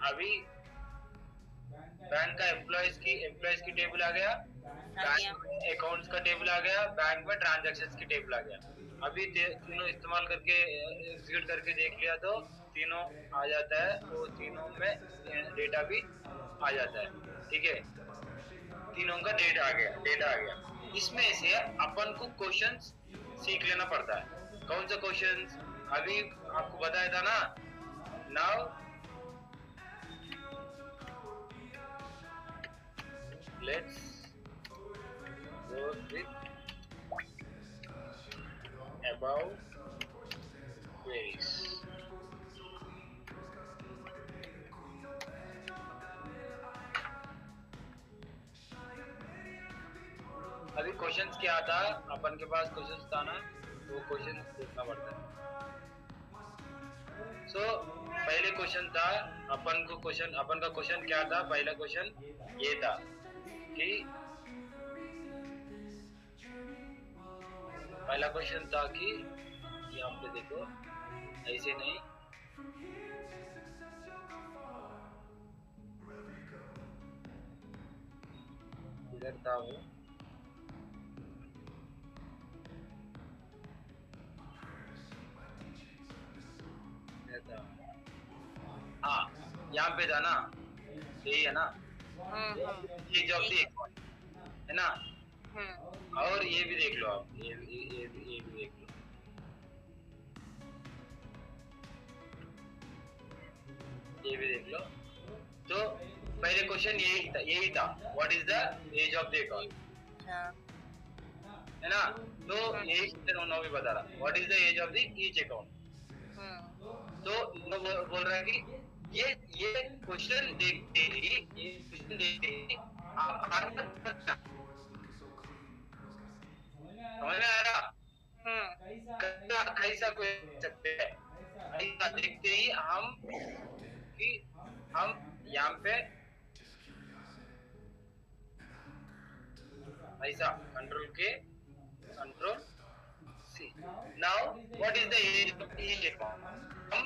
अभी बैंक का एम्प्लॉयज की टेबल आ गया, बैंक में अकाउंट्स का टेबल आ गया, बैंक में ट्रांजैक्शंस की टेबल आ गया। अभी तीनों इस्तेमाल करके एग्जीक्यूट करके देख लिया तो तीनों आ जाता है, वो तीनों में डेटा भी आ जाता है। ठीक है, तीनों का डेटा आ गया। इसमें से अपन को क्वेश्चंस सीख लेना पड़ता है। कौन सा क्वेश्चंस? अभी आपको बताया था ना, now let's go with about queries. अभी क्वेश्चंस क्या था, अपन के पास क्वेश्चंस था ना, वो क्वेश्चन देखना पड़ता है। सो पहले क्वेश्चन था, अपन का क्वेश्चन क्या था? पहला क्वेश्चन ये था कि यहाँ पे देखो, ऐसे नहीं, इधर था वो, हाँ यहाँ पे था ना, यही है ना, एज ऑफ द अकाउंट है ना। और ये भी देख लो आप, ये भी देख लो, ये भी देख लो। तो पहले क्वेश्चन यही था what is the age of the account, है ना। तो यही क्वेश्चन भी बता रहा, what is the age of the each account. तो बोल रहा है कि ये क्वेश्चन देखते ही आप समझ में आ रहा? कैसा कोई सकते हैं, ऐसा देखते ही हम यहाँ पे ऐसा control C. Now what is the age of each account, हम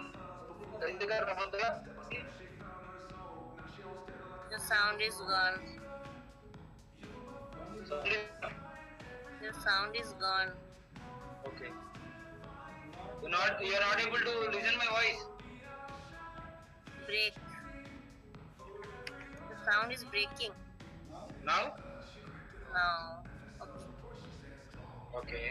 कैसे कर रहा होता? The sound is gone. Sorry? Your sound is gone. Okay. You are not able to listen my voice. Break. The sound is breaking. Now? Now. Okay.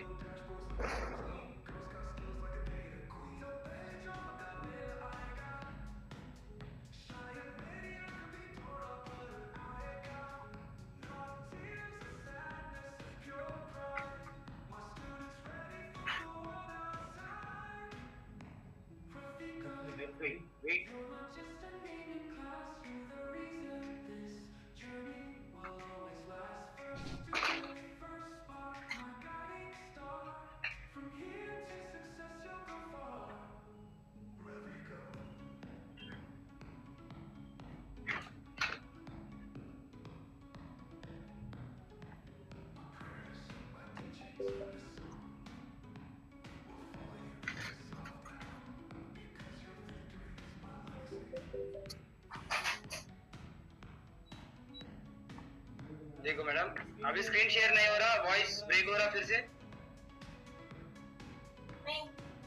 Wait. देखो madam, अभी screen share नहीं हो रहा, वॉइस ब्रेक हो रहा फिर से? नहीं,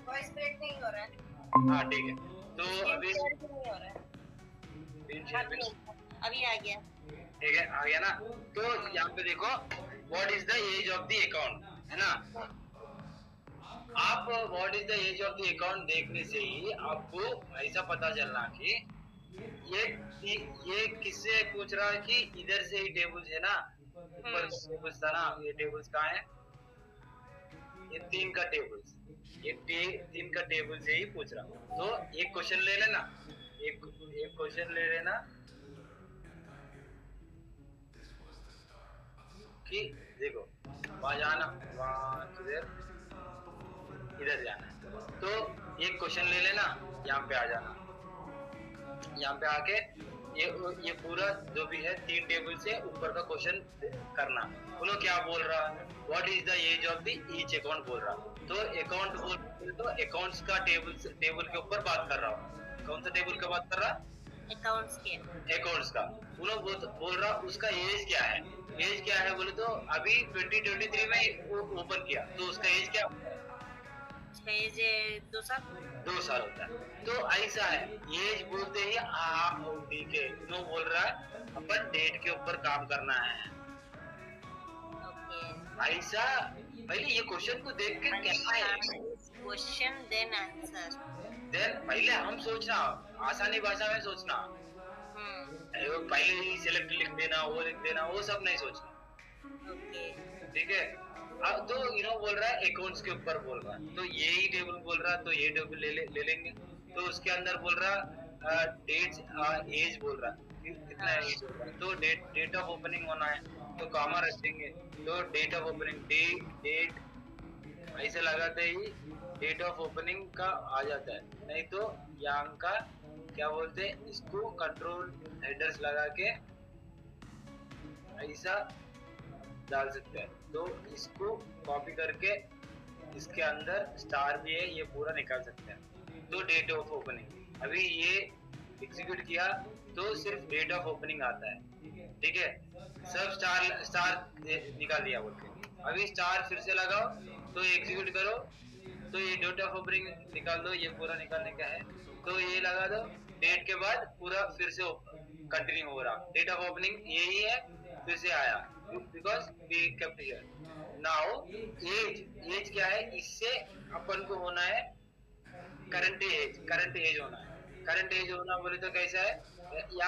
वॉइस ब्रेक नहीं हो रहा है। हाँ ठीक है, तो अभी नहीं हो रहा है, अभी आ गया। ठीक है, आ गया ना। तो यहाँ पे देखो, what is the age of the account, है ना। आप what is the age of the account देखने से ही आपको ऐसा पता चलना कि ये किससे पूछ रहा है कि इधर से ही टेबल्स है ना, ऊपर टेबल्स था ना, ये टेबल्स कहाँ है? ये तीन का टेबल से ही पूछ रहा। तो एक क्वेश्चन ले लेना, एक क्वेश्चन ले लेना कि देखो वहां जाना, वहां इधर जाना है, तो एक क्वेश्चन ले लेना, यहाँ पे आ जाना, यहाँ पे आके ये पूरा जो भी है तीन टेबल से ऊपर का क्वेश्चन करना। उन्होंने क्या बोल रहा है, what is the age of the each account बोल रहा। तो अकाउंट बोल तो अकाउंट्स का टेबल के ऊपर बात कर रहा हूँ। कौन सा टेबल का बात कर रहा? अकाउंट्स के अकाउंट्स का। उन्होंने बोल रहा उसका एज क्या है, एज क्या है बोले तो अभी 2023 में ओपन किया तो उसका एज क्या होता है? उसका एज 2 साल 2 साल होता है। तो ऐसा है, एज बोलते ही ठीक है, उन्होंने बोल रहा है अपन डेट के ऊपर काम करना है। ओके ऐसा पहले ये क्वेश्चन को देख के क्या है, क्वेश्चन देन आंसर देन पहले हम सोचना, आसानी भाषा में सोचना, वो पहले ही सिलेक्ट लिख देना, वो लिख देना, वो सब नहीं सोचना। ओके ठीक है। अब तो बोल रहा है अकाउंट्स के ऊपर बोल रहा है, तो ये ही टेबल बोल रहा है, तो ये टेबल ले लेंगे। तो उसके अंदर बोल रहा डेट्स एज बोल रहा कितना एज बोल रहा है, तो डेट ऑफ ओपनिंग होना है, तो कॉमा रख देंगे। तो डेट ऑफ ओपनिंग डेट ऐसे लगाते ही डेट ऑफ ओपनिंग का आ जाता है, नहीं तो यहाँ का क्या बोलते हैं, इसको कंट्रोल हेडर्स लगा के ऐसा डाल सकते हैं। तो इसको कॉपी करके इसके अंदर स्टार भी है, ये पूरा निकाल सकते हैं। तो डेट ऑफ ओपनिंग अभी ये एग्जीक्यूट किया तो सिर्फ डेट ऑफ ओपनिंग आता है। ठीक है, सब स्टार निकाल दिया बोल के, अभी स्टार फिर से लगाओ तो एग्जीक्यूट करो तो ये डेट ऑफ ओपनिंग निकाल दो, ये पूरा निकालने का है। तो ये लगा दो, डेट के बाद पूरा फिर से कंटिन्यू हो रहा, डेट ऑफ ओपनिंग यही है, फिर से आया because we kept here. Now age क्या है, इससे अपन को होना है करंट एज होना है। करंट एज होना बोले तो कैसा है, या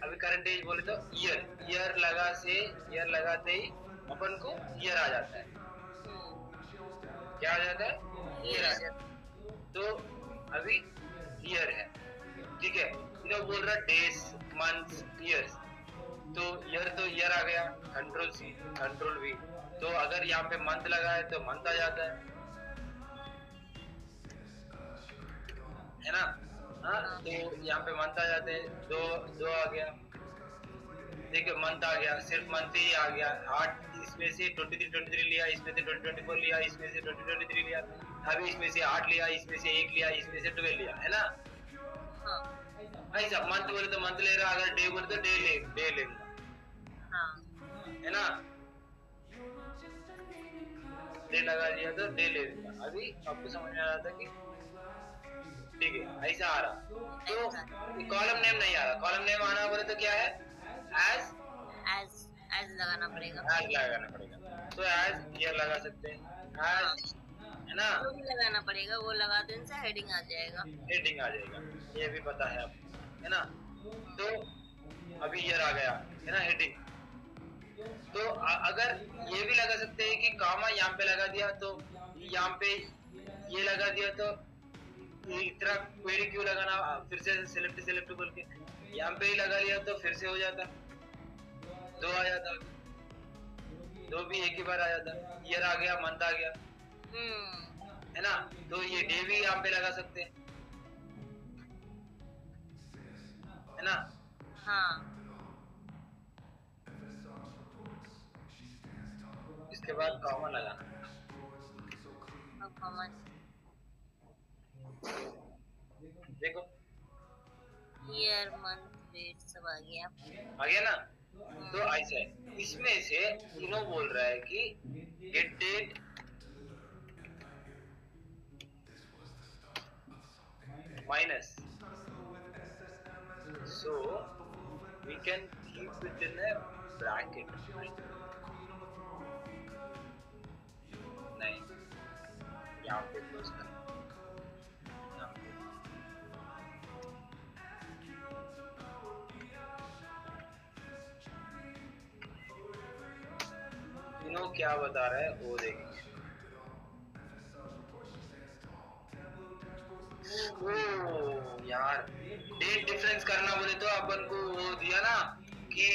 अभी करंट एज बोले तो ईयर लगाते ही अपन को ईयर आ जाता है। क्या आ जाता है, ईयर आ जाता है। तो अभी ईयर है, ठीक है। बोल रहा डेज मंथ्स ईयर्स, तो ईयर आ गया, कंट्रोल सी कंट्रोल वी। तो अगर यहाँ पे मंथ लगा है तो मंथ आ जाता है ना। हाँ, तो यहाँ पे मंथ आ जाते हैं, दो आ गया, देखिए मंथ आ गया, सिर्फ मंथ ही आ गया। 8 इसमें से 23 लिया, इसमें से 2024 लिया, इसमें से 2023 लिया, अभी इसमें से 8 लिया, इसमें से 1 लिया, इसमें से 12 लिया, है ना। ऐसा मंथ बोले तो मंथ ले रहा, अगर डे बोले तो डे लेगा, है ना। डे लगा दिया तो डे ले लेगा। अभी आपको समझ में आ रहा था कि ठीक है, ऐसा आ रहा। तो कॉलम नेम नहीं आ रहा, कॉलम नेम आना बोले तो क्या है, एज लगाना पड़ेगा, तो एज ईयर लगा सकते हैं, एज, है ना। जो भी लगाना पड़ेगा वो लगा देने से हेडिंग आ जाएगा, ये भी पता है आपको, है ना। तो अभी ईयर आ गया, है ना, हेडिंग। तो अगर ये भी लगा सकते हैं कि कॉमा यहाँ पे लगा दिया तो यहाँ पे ये लगा दिया, तो इतना क्वेरी क्यों लगाना, फिर से सिलेक्ट बोल के यहाँ पे ही लगा लिया तो फिर से हो जाता, 2 आ जाता, 2 भी एक ही बार आ जाता, ईयर आ गया, मंथ आ गया, है ना। तो ये डे भी यहाँ पे लगा सकते हैं, है ना। हाँ इसके बाद कॉमा लगाना, देखो ईयर मंथ डेट सब आ गया ना। तो ऐसा है, इसमें से तीनों बोल रहा है कि get date minus, so we can keep it in a bracket, right? नहीं, यहाँ पे close कर, यहाँ पे। तीनों क्या बता रहा है वो देखेंगे। यार डेट डिफरेंस करना बोले तो अपन को वो दिया ना कि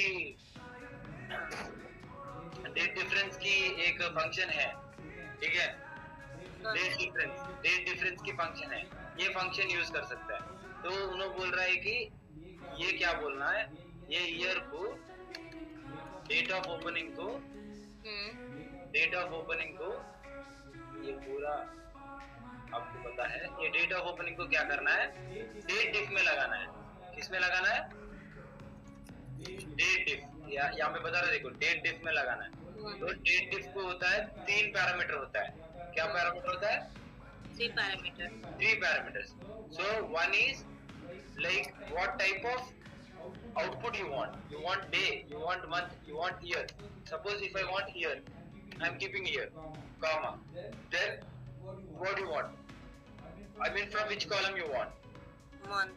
डेट डिफरेंस की एक फंक्शन है, ठीक है। डेट डिफरेंस की फंक्शन है, ये फंक्शन यूज कर सकता है। तो उन्होंने बोल रहा है कि ये क्या बोलना है, ये ईयर को डेट ऑफ ओपनिंग को ये पूरा आपको पता है, ये डेट ऑफ ओपनिंग को क्या करना है, डेट डिफ में लगाना है। इसमें लगाना है डेट डिफ, यहाँ पे बता रहे देखो डेट डिफ में लगाना है। तो डेट डिफ को होता है 3 पैरामीटर होता है। क्या पैरामीटर होता है? 3 parameters. 3 parameters. So one is like what type of output you want. You want day, you want month, you want year. Suppose if I want year, I am keeping year, comma. Then what do you want? I mean from which column you want? Month.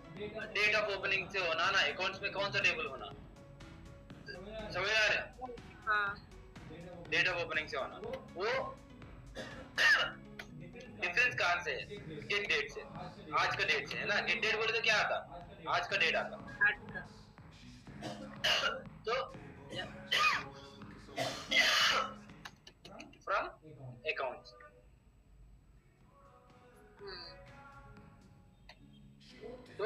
Date of opening से होना ना, accounts में कौन सा table होना, समझ आ रहा है? हाँ. डेट ऑफ ओपनिंग से होना। वो डिफरेंस कहाँ से है? गेट डेट से, आज का डेट से है ना। गेट डेट बोले तो क्या आता? आज का डेट आता। तो फ्रॉम अकाउंट्स। तो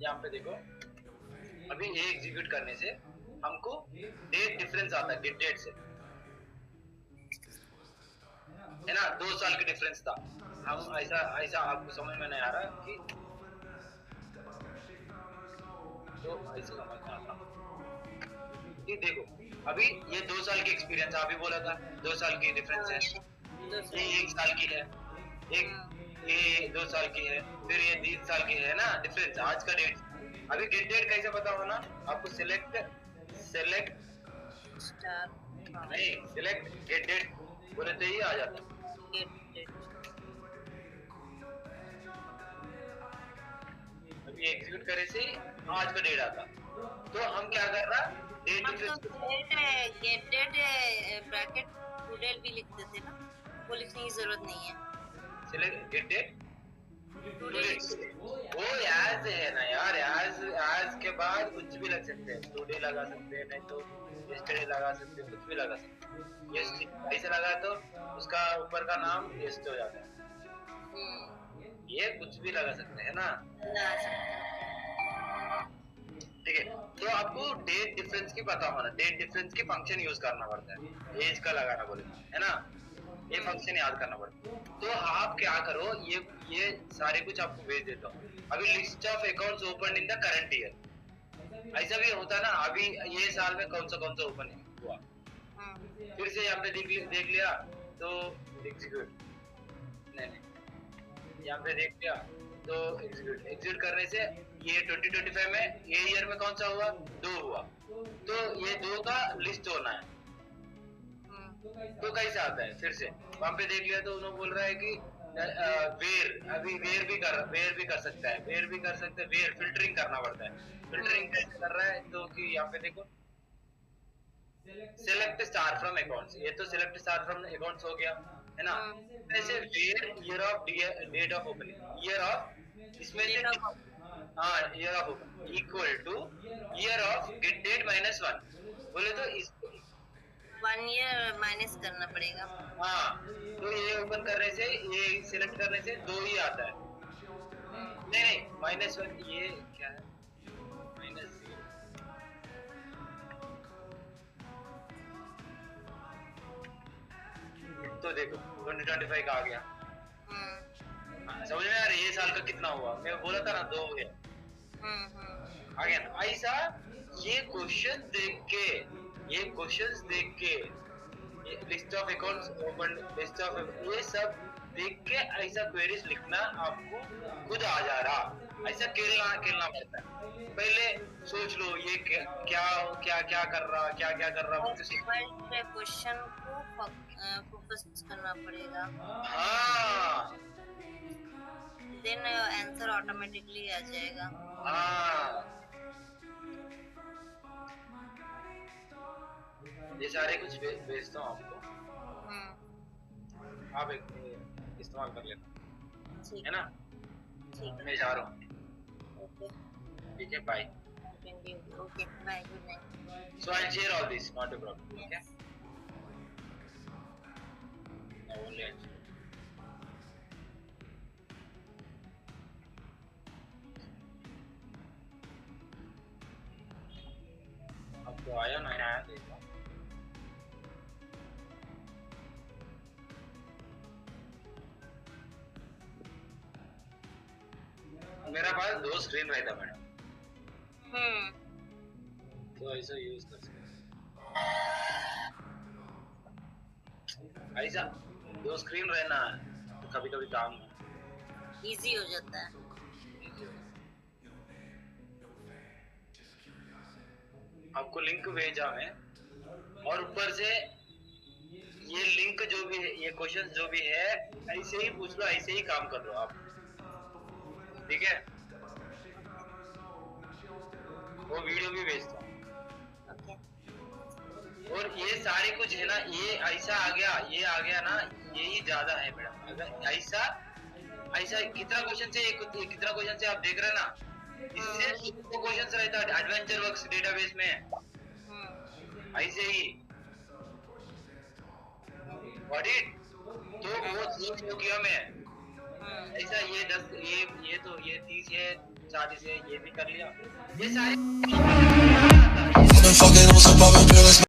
यहाँ पे देखो अभी ये एग्जीक्यूट करने से हमको डेट डिफरेंस आता है गेट डेट से, है ना। 2 साल की डिफरेंस था। हम ऐसा आपको समझ में नहीं आ रहा कि तो ऐसे समझ में आता कि देखो अभी ये 2 साल की एक्सपीरियंस अभी बोला था, 2 साल की डिफरेंस है। ये 1 साल की है, ये 2 साल की है, फिर ये 3 साल की है ना डिफरेंस। आज का डेट अभी गेट डेट कैसे पता होना आपको? सिलेक्ट स्टार नहीं, सिलेक्ट गेट डेट बोले तो ही आ जाता। अभी एग्जीक्यूट करे से आज का डेट आता। तो हम क्या कर रहा, date get date bracket today भी लिख देते ना, वो लिखने की जरूरत नहीं है। सिलेक्ट गेट डेट वो एज है ना यार, एज के बाद कुछ भी लग सकते हैं, टुडे लगा सकते हैं, नहीं तो यस्टरडे लगा सकते हैं, कुछ भी लगा सकते हैं। यस ऐसे लगा तो उसका ऊपर का नाम यस्ट हो जाता है। ये कुछ भी लगा सकते हैं ना, ठीक है। तो आपको डेट डिफरेंस की पता होना, डेट डिफरेंस की फंक्शन यूज करना पड़ता है। एज का लगाना बोले है ना, ये फंक्शन याद करना पड़ता है। तो आप क्या करो, ये सारे कुछ आपको भेज देता हूँ। अभी list of accounts open in the current year, ऐसा भी होता है ना। अभी ये साल में कौन सा ओपन हुआ, फिर से यहाँ पे देख लिया तो एग्जीक्यूट, नहीं यहाँ पे देख लिया तो एग्जीक्यूट करने से ये 2025 में ये ईयर में कौन सा हुआ, 2 हुआ, तो ये 2 का लिस्ट होना है। तो कैसे आता है, फिर से वहां पे देख लिया तो उन्होंने बोल रहा है कि वेर, अभी वेर भी कर सकता है, वेर फिल्टरिंग करना पड़ता है। फिल्टरिंग कैसे कर रहा है, तो कि यहाँ पे देखो सिलेक्ट स्टार फ्रॉम अकाउंट्स, ये तो सिलेक्ट स्टार फ्रॉम अकाउंट्स हो गया है ना। ऐसे where year of date of opening, year of इसमें से हाँ year of opening equal to year of get date -1 बोले तो इस 1 ईयर माइनस करना पड़ेगा। हाँ, तो ये ओपन करने से, ये सिलेक्ट करने से 2 ही आता है। नहीं -1, ये क्या है -0। तो देखो 2025 का आ गया। समझ में आ रहा है ये साल का कितना हुआ, मैं बोला था ना 2 हो गया, आ गया ना। ऐसा ये क्वेश्चन देख के list of accounts open, list of ये सब देख के ऐसा क्वेरीज लिखना आपको खुद आ जा रहा। ऐसा खेलना पड़ता है। पहले सोच लो ये क्या कर रहा क्वेश्चन को फोकस करना पड़ेगा। हाँ, देन आंसर ऑटोमेटिकली आ जाएगा। हाँ, ये सारे कुछ भेजता हूँ आपको, आप इस्तेमाल कर लेना, है ना। मैं जा रहा हूँ, ठीक है, bye. Okay, bye, good night. So I'll share all this, not a problem. Okay. I only answer. आपको आया ना, आया देखो। मेरा पास 2 स्क्रीन रहता मैडम, तो ऐसा यूज कर सकते ऐसा 2 स्क्रीन रहना है तो कभी कभी काम इजी हो जाता है। आपको लिंक भेजा मैं और ऊपर से ये लिंक जो भी है ये क्वेश्चन जो भी है ऐसे ही पूछ लो ऐसे ही काम कर लो आप ठीक है वो वीडियो भी भेजता हूँ ओके और ये सारे कुछ है ना ये ऐसा आ गया ना यही ज्यादा है मैडम अगर ऐसा ऐसा कितना क्वेश्चन से कितना क्वेश्चन से आप देख रहे हैं ना इससे क्वेश्चन रहता है एडवेंचर वर्क्स डेटाबेस में ऐसे ही ऑडिट तो वो 30 हो गया मैं ऐसा ये 10 ये तो ये 30 है 40 है ये भी कर लिया ये सारे